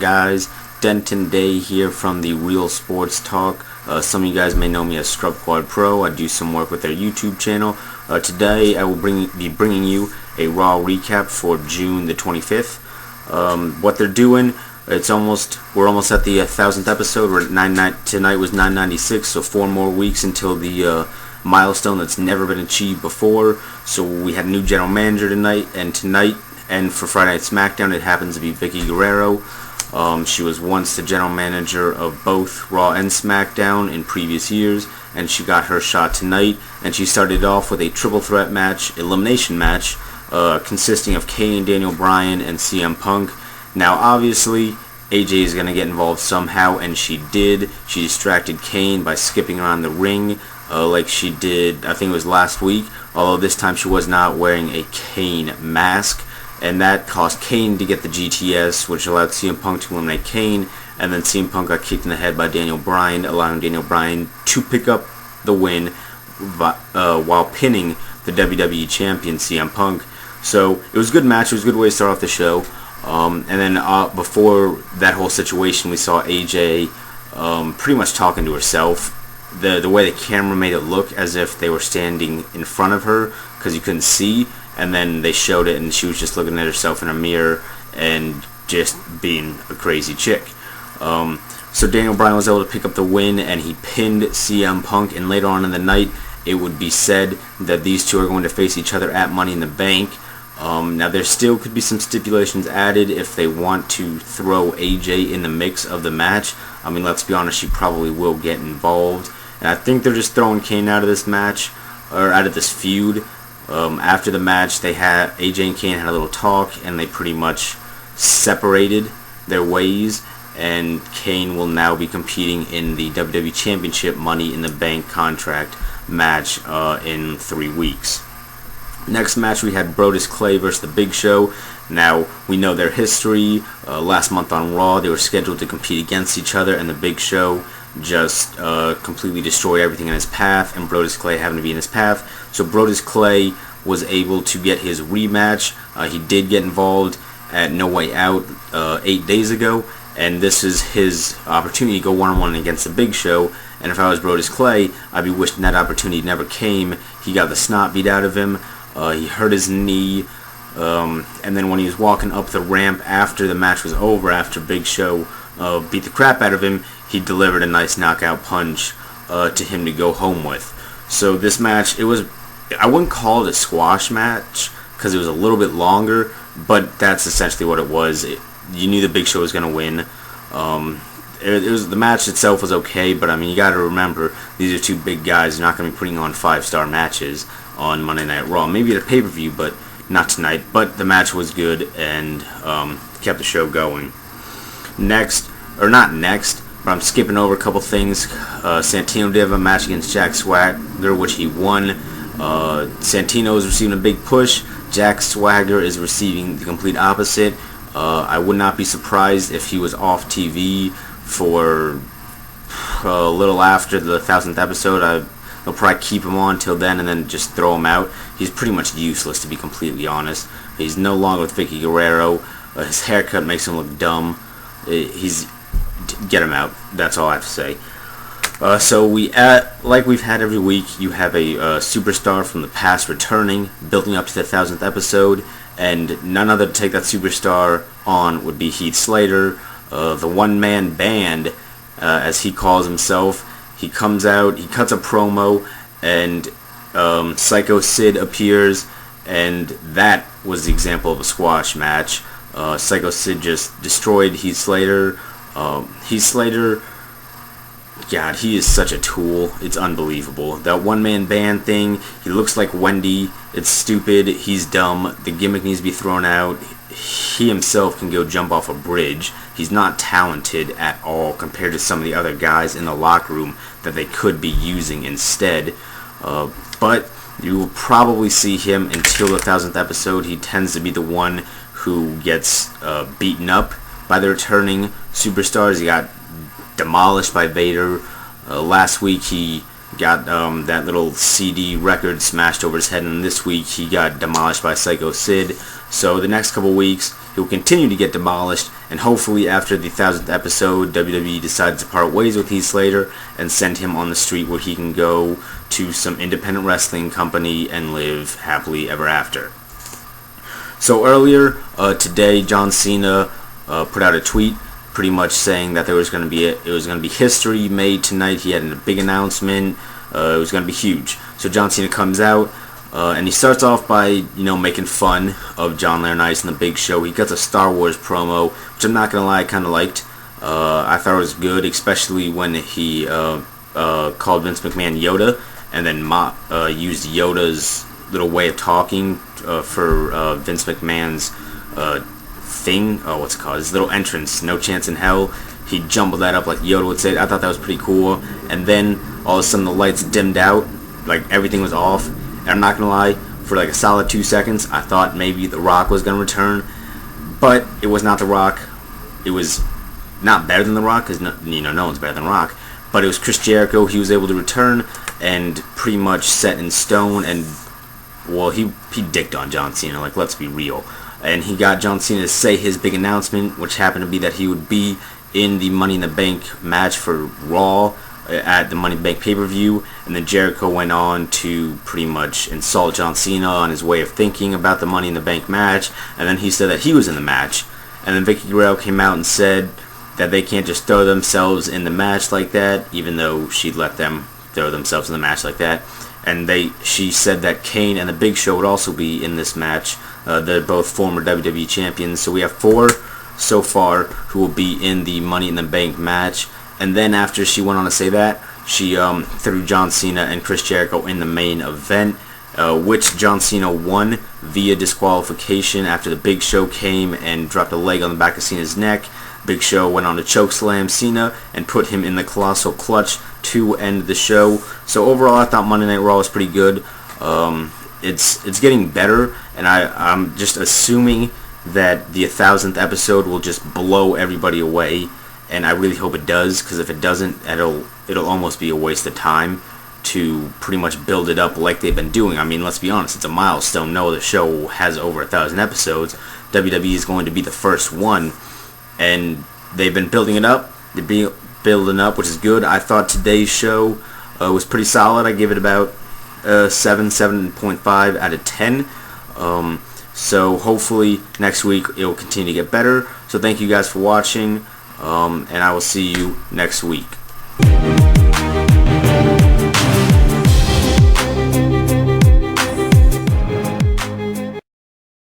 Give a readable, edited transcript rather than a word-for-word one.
guys? Denton Day here from the Real Sports Talk. Some of you guys may know me as Scrub Quad Pro. I do some work with their YouTube channel. Today I will be bringing you a Raw recap for June the 25th. What they're doing, we're almost at the 1,000th episode. Tonight was 996, so 4 more weeks until the milestone that's never been achieved before. So we had a new general manager tonight, and for Friday Night SmackDown it happens to be Vickie Guerrero. She was once the general manager of both Raw and SmackDown in previous years, and she got her shot tonight, and she started off with a triple threat elimination match, consisting of Kane, Daniel Bryan, and CM Punk. Now obviously AJ is going to get involved somehow, and she did. She distracted Kane by skipping around the ring like she did, I think it was last week, although this time she was not wearing a Kane mask. And that caused Kane to get the GTS, which allowed CM Punk to eliminate Kane, and then CM Punk got kicked in the head by Daniel Bryan, allowing Daniel Bryan to pick up the win while pinning the WWE Champion CM Punk. So it was a good match. It was a good way to start off the show. And then before that whole situation, we saw AJ pretty much talking to herself. The way the camera made it look as if they were standing in front of her because you couldn't see. And then they showed it, and she was just looking at herself in a mirror and just being a crazy chick. So Daniel Bryan was able to pick up the win, and he pinned CM Punk. And later on in the night, it would be said that these two are going to face each other at Money in the Bank. Now there still could be some stipulations added if they want to throw AJ in the mix of the match. I mean, let's be honest, she probably will get involved. And I think they're just throwing Kane out of this match, or out of this feud. After the match, AJ and Kane had a little talk, and they pretty much separated their ways, and Kane will now be competing in the WWE Championship Money in the Bank contract match in 3 weeks. Next match, we had Brodus Clay versus The Big Show. Now, we know their history. Last month on Raw, they were scheduled to compete against each other, and The Big Show just completely destroyed everything in his path, and Brodus Clay happened to be in his path. So Brodus Clay was able to get his rematch. He did get involved at No Way Out 8 days ago, and this is his opportunity to go one-on-one against The Big Show. And if I was Brodus Clay, I'd be wishing that opportunity never came. He got the snot beat out of him. He hurt his knee. And then when he was walking up the ramp after the match was over, after Big Show beat the crap out of him, he delivered a nice knockout punch to him to go home with. So this match, I wouldn't call it a squash match because it was a little bit longer, but that's essentially what it was. You knew the Big Show was going to win. The match itself was okay, but I mean, you got to remember, these are two big guys. You're not going to be putting on 5-star matches on Monday Night Raw. Maybe at a pay-per-view, but not tonight. But the match was good and kept the show going. But I'm skipping over a couple things. Santino did have a match against Jack Swagger, which he won. Santino is receiving a big push. Jack Swagger is receiving the complete opposite. I would not be surprised if he was off TV for a little after the 1,000th episode. They'll probably keep him on till then and then just throw him out. He's pretty much useless, to be completely honest. He's no longer with Vickie Guerrero. His haircut makes him look dumb. Get him out. That's all I have to say. So like we've had every week, you have a superstar from the past returning, building up to the 1,000th episode, and none other to take that superstar on would be Heath Slater, the one-man band, as he calls himself. He comes out, he cuts a promo, and Psycho Sid appears, and that was the example of a squash match. Psycho Sid just destroyed Heath Slater. Heath Slater, God, he is such a tool. It's unbelievable. That one-man band thing, he looks like Wendy. It's stupid. He's dumb. The gimmick needs to be thrown out. He himself can go jump off a bridge. He's not talented at all compared to some of the other guys in the locker room that they could be using instead. But you will probably see him until the 1,000th episode. He tends to be the one who gets beaten up by the returning superstars. He got demolished by Vader. Last week he got that little CD record smashed over his head, and this week he got demolished by Psycho Sid. So the next couple weeks he'll continue to get demolished, and hopefully after the 1000th episode, WWE decides to part ways with Heath Slater and send him on the street where he can go to some independent wrestling company and live happily ever after. So earlier today, John Cena put out a tweet pretty much saying that there was going to be history made tonight. He had a big announcement. It was going to be huge. So John Cena comes out and he starts off by making fun of John Laurinaitis and the Big Show. He gets a Star Wars promo, which I'm not gonna lie, I kind of liked. I thought it was good, especially when he called Vince McMahon Yoda, and then used Yoda's little way of talking for Vince McMahon's thing. What's it called? His little entrance. No chance in hell. He jumbled that up like Yoda would say. I thought that was pretty cool. And then all of a sudden the lights dimmed out, like everything was off. And I'm not gonna lie, for like a solid 2 seconds, I thought maybe The Rock was gonna return, but it was not The Rock. It was not better than The Rock, because no one's better than Rock. But it was Chris Jericho. He was able to return and pretty much set in stone. And well, he dicked on John Cena. Like, let's be real. And he got John Cena to say his big announcement, which happened to be that he would be in the Money in the Bank match for Raw at the Money in the Bank pay-per-view. And then Jericho went on to pretty much insult John Cena on his way of thinking about the Money in the Bank match. And then he said that he was in the match. And then Vickie Guerrero came out and said that they can't just throw themselves in the match like that, even though she'd let them throw themselves in the match like that. And she said that Kane and the Big Show would also be in this match. They're both former WWE champions. So we have 4 so far who will be in the Money in the Bank match. And then after she went on to say that, she threw John Cena and Chris Jericho in the main event, which John Cena won via disqualification after the Big Show came and dropped a leg on the back of Cena's neck. Big Show went on to chokeslam Cena and put him in the Colossal Clutch to end the show. So overall, I thought Monday Night Raw was pretty good. It's getting better, and I'm just assuming that the 1000th episode will just blow everybody away, and I really hope it does, because if it doesn't, it'll almost be a waste of time to pretty much build it up like they've been doing. I mean, let's be honest, it's a milestone. No other show has over 1,000 episodes. WWE is going to be the first one, and they've been building it up. They're building up, which is good. I thought today's show was pretty solid. I give it about 7.5 out of 10. So hopefully next week it will continue to get better. So thank you guys for watching, and I will see you next week.